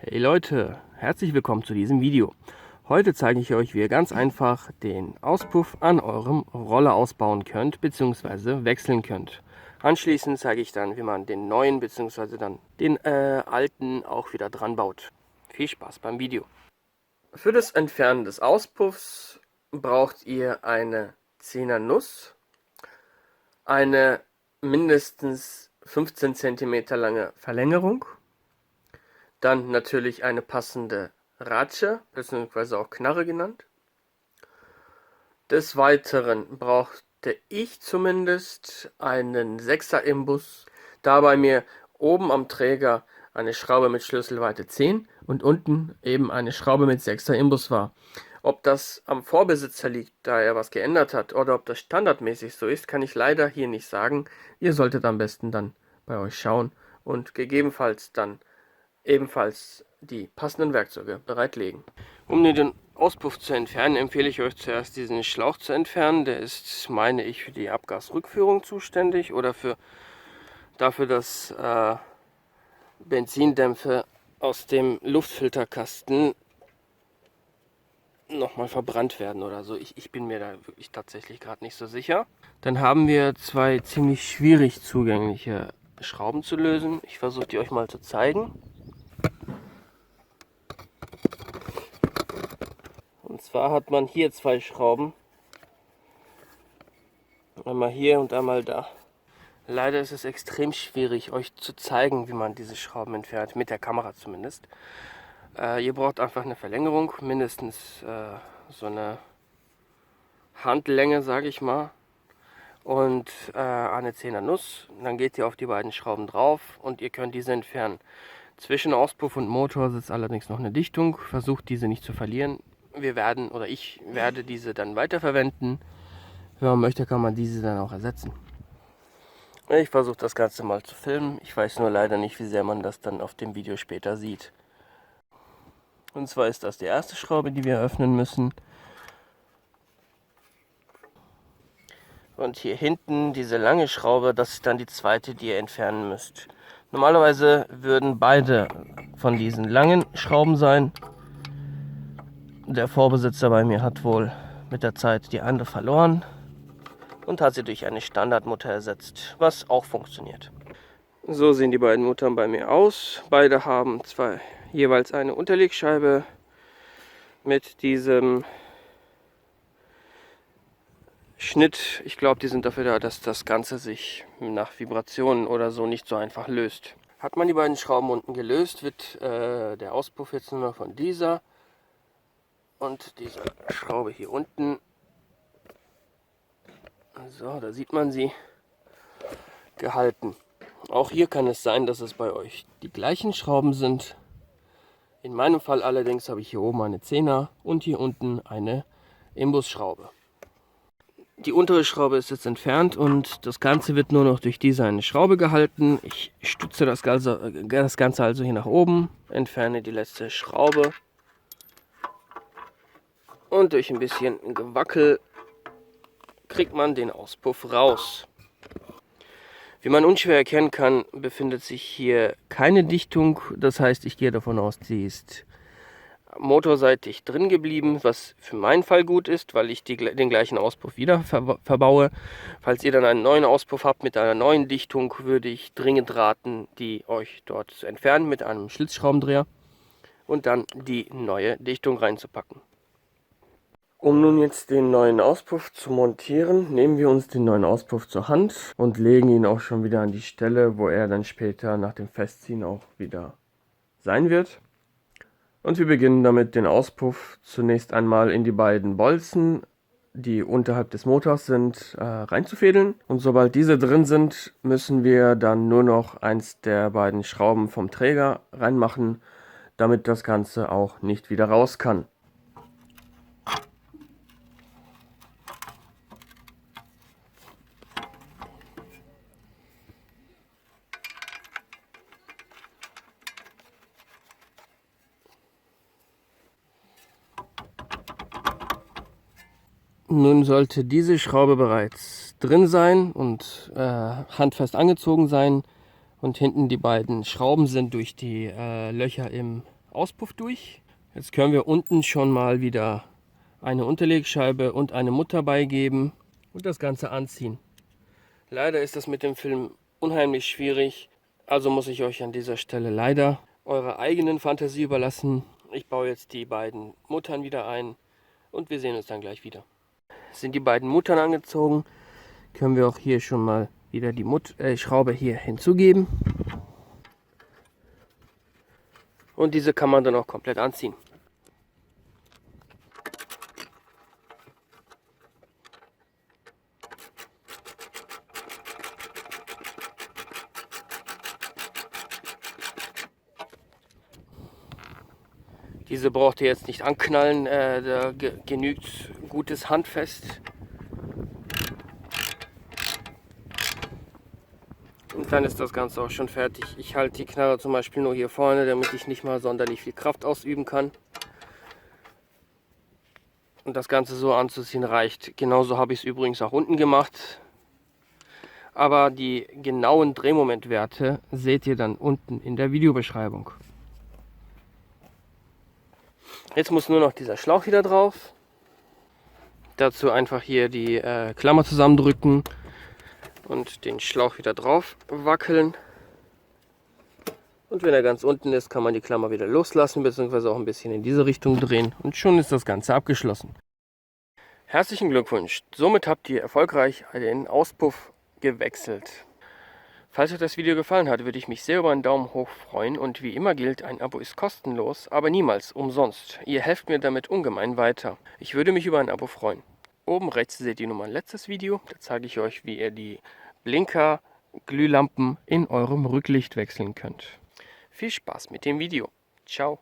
Hey Leute, herzlich willkommen zu diesem Video. Heute zeige ich euch, wie ihr ganz einfach den Auspuff an eurem Roller ausbauen könnt bzw. wechseln könnt. Anschließend zeige ich dann, wie man den neuen bzw. dann den alten auch wieder dran baut. Viel Spaß beim Video. Für das Entfernen des Auspuffs braucht ihr eine 10er Nuss, eine mindestens 15 cm lange Verlängerung, dann natürlich eine passende Ratsche, bzw. auch Knarre genannt. Des Weiteren brauchte ich zumindest einen 6er Imbus, da bei mir oben am Träger eine Schraube mit Schlüsselweite 10 und unten eben eine Schraube mit 6er Imbus war. Ob das am Vorbesitzer liegt, da er was geändert hat, oder ob das standardmäßig so ist, kann ich leider hier nicht sagen. Ihr solltet am besten dann bei euch schauen und gegebenenfalls dann ebenfalls die passenden Werkzeuge bereitlegen. Um den Auspuff zu entfernen, empfehle ich euch zuerst diesen Schlauch zu entfernen. Der ist, meine ich, für die Abgasrückführung zuständig oder dafür, dass Benzindämpfe aus dem Luftfilterkasten nochmal verbrannt werden oder so. Ich bin mir da wirklich tatsächlich gerade nicht so sicher. Dann haben wir zwei ziemlich schwierig zugängliche Schrauben zu lösen. Ich versuche die euch mal zu zeigen. Und zwar hat man hier zwei Schrauben. Einmal hier und einmal da. Leider ist es extrem schwierig, euch zu zeigen, wie man diese Schrauben entfernt, mit der Kamera zumindest. Ihr braucht einfach eine Verlängerung, mindestens so eine Handlänge, sage ich mal. Und eine 10er Nuss. Dann geht ihr auf die beiden Schrauben drauf und ihr könnt diese entfernen. Zwischen Auspuff und Motor sitzt allerdings noch eine Dichtung. Versucht diese nicht zu verlieren. Ich werde diese dann weiterverwenden. Wenn man möchte, kann man diese dann auch ersetzen. Ich versuche das Ganze mal zu filmen. Ich weiß nur leider nicht, wie sehr man das dann auf dem Video später sieht. Und zwar ist das die erste Schraube, die wir öffnen müssen. Und hier hinten diese lange Schraube, das ist dann die zweite, die ihr entfernen müsst. Normalerweise würden beide von diesen langen Schrauben sein. Der Vorbesitzer bei mir hat wohl mit der Zeit die andere verloren und hat sie durch eine Standardmutter ersetzt, was auch funktioniert. So sehen die beiden Muttern bei mir aus. Beide haben jeweils eine Unterlegscheibe mit diesem Schnitt. Ich glaube, die sind dafür da, dass das Ganze sich nach Vibrationen oder so nicht so einfach löst. Hat man die beiden Schrauben unten gelöst, wird der Auspuff jetzt nur noch von dieser und dieser Schraube hier unten, so, da sieht man sie, gehalten. Auch hier kann es sein, dass es bei euch die gleichen Schrauben sind. In meinem Fall allerdings habe ich hier oben eine 10er und hier unten eine Imbusschraube. Die untere Schraube ist jetzt entfernt und das Ganze wird nur noch durch diese eine Schraube gehalten. Ich stütze das Ganze also hier nach oben, entferne die letzte Schraube und durch ein bisschen Gewackel kriegt man den Auspuff raus. Wie man unschwer erkennen kann, befindet sich hier keine Dichtung. Das heißt, ich gehe davon aus, sie ist motorseitig drin geblieben, was für meinen Fall gut ist, weil ich den gleichen Auspuff wieder verbaue. Falls ihr dann einen neuen Auspuff habt mit einer neuen Dichtung, würde ich dringend raten, die euch dort zu entfernen mit einem Schlitzschraubendreher und dann die neue Dichtung reinzupacken. Um nun jetzt den neuen Auspuff zu montieren, nehmen wir uns den neuen Auspuff zur Hand und legen ihn auch schon wieder an die Stelle, wo er dann später nach dem Festziehen auch wieder sein wird. Und wir beginnen damit, den Auspuff zunächst einmal in die beiden Bolzen, die unterhalb des Motors sind, reinzufädeln. Und sobald diese drin sind, müssen wir dann nur noch eins der beiden Schrauben vom Träger reinmachen, damit das Ganze auch nicht wieder raus kann. Nun sollte diese Schraube bereits drin sein und handfest angezogen sein und hinten die beiden Schrauben sind durch die Löcher im Auspuff durch. Jetzt können wir unten schon mal wieder eine Unterlegscheibe und eine Mutter beigeben und das Ganze anziehen. Leider ist das mit dem Film unheimlich schwierig, also muss ich euch an dieser Stelle leider eurer eigenen Fantasie überlassen. Ich baue jetzt die beiden Muttern wieder ein und wir sehen uns dann gleich wieder. Sind die beiden Muttern angezogen, können wir auch hier schon mal wieder die Schraube hier hinzugeben. Und diese kann man dann auch komplett anziehen. Diese braucht ihr jetzt nicht anknallen, da genügt gutes Handfest. Und dann ist das Ganze auch schon fertig. Ich halte die Knarre zum Beispiel nur hier vorne, damit ich nicht mal sonderlich viel Kraft ausüben kann. Und das Ganze so anzuziehen reicht. Genauso habe ich es übrigens auch unten gemacht. Aber die genauen Drehmomentwerte seht ihr dann unten in der Videobeschreibung. Jetzt muss nur noch dieser Schlauch wieder drauf. Dazu einfach hier die Klammer zusammendrücken und den Schlauch wieder drauf wackeln. Und wenn er ganz unten ist, kann man die Klammer wieder loslassen, beziehungsweise auch ein bisschen in diese Richtung drehen. Und schon ist das Ganze abgeschlossen. Herzlichen Glückwunsch! Somit habt ihr erfolgreich den Auspuff gewechselt. Falls euch das Video gefallen hat, würde ich mich sehr über einen Daumen hoch freuen und wie immer gilt, ein Abo ist kostenlos, aber niemals umsonst. Ihr helft mir damit ungemein weiter. Ich würde mich über ein Abo freuen. Oben rechts seht ihr nun mein letztes Video, da zeige ich euch, wie ihr die Blinker-Glühlampen in eurem Rücklicht wechseln könnt. Viel Spaß mit dem Video. Ciao!